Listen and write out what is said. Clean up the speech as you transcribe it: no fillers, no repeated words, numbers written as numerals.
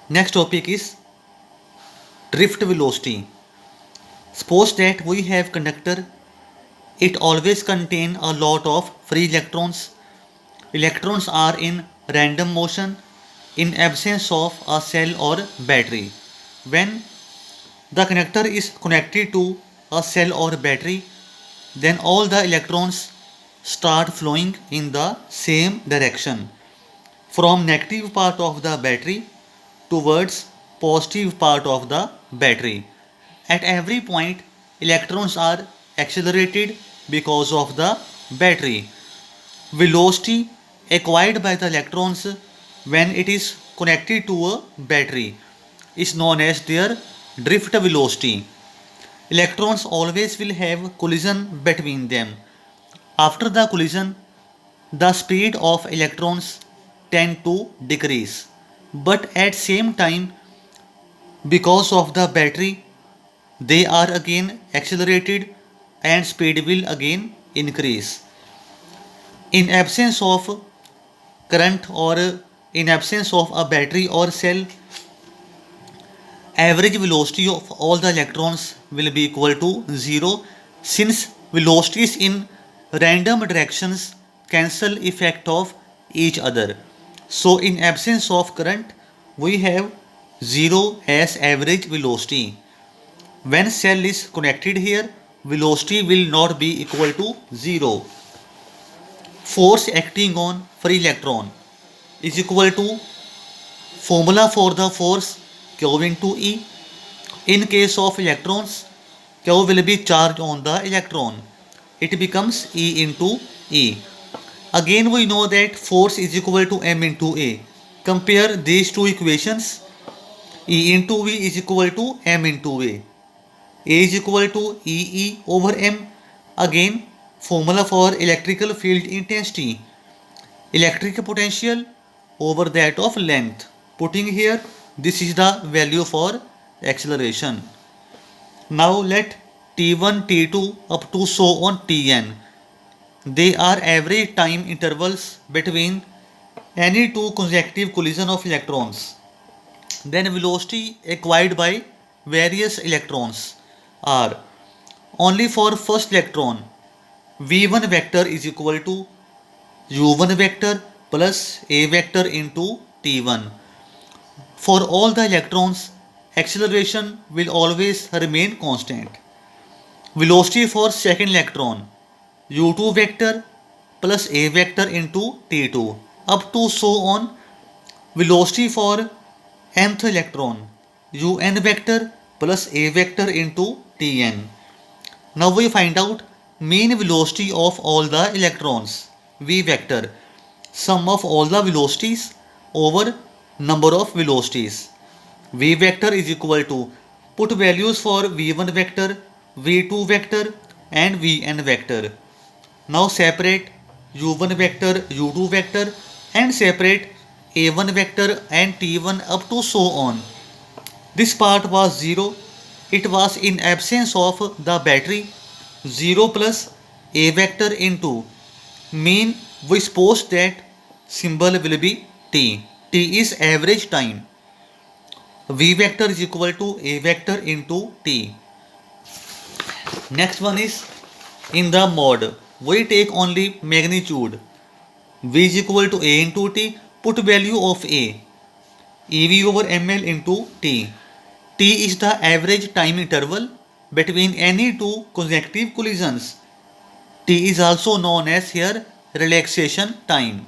Next topic is drift velocity. Suppose that we have conductor, it always contain a lot of free electrons. Electrons are in random motion in absence of a cell or battery. When the conductor is connected to a cell or battery, then all the electrons start flowing in the same direction from negative part of the battery towards positive part of the battery. At every point, electrons are accelerated because of the battery. Velocity acquired by the electrons when it is connected to a battery is known as their drift velocity. Electrons always will have collision between them. After the collision, the speed of electrons tend to decrease. But at same time, because of the battery, they are again accelerated and speed will again increase. In absence of current or in absence of a battery or cell, average velocity of all the electrons will be equal to 0 since velocities in random directions cancel effect of each other. So in absence of current, we have 0 as average velocity. When cell is connected here, velocity will not be equal to 0. Force acting on free electron is equal to formula for the force Q into E. In case of electrons, Q will be charged on the electron. It becomes E into E. Again we know that force is equal to M into A. Compare these two equations. E into V is equal to M into A. A is equal to EE over M. Again, formula for electrical field intensity. Electric potential over that of length. Putting here, this is the value for acceleration. Now let T1, T2 up to so on Tn. They are average time intervals between any two consecutive collision of electrons. Then velocity acquired by various electrons are only for first electron v1 vector is equal to u1 vector plus a vector into t1. For all the electrons, acceleration will always remain constant. Velocity for second electron u2 vector plus a vector into t2 up to so on. Velocity for nth electron un vector plus a vector into tn. Now we find out mean velocity of all the electrons v vector, sum of all the velocities over number of velocities. V vector is equal to, put values for v1 vector, v2 vector and vn vector. Now separate u1 vector, u2 vector and separate a1 vector and t1 up to so on. This part was 0. It was in absence of the battery. 0 plus a vector into mean we suppose that symbol will be t. T is average time. V vector is equal to a vector into t. Next one is in the mode. We take only magnitude. V is equal to a into t. Put value of a. EV over ml into t. T is the average time interval between any two consecutive collisions. T is also known as here relaxation time.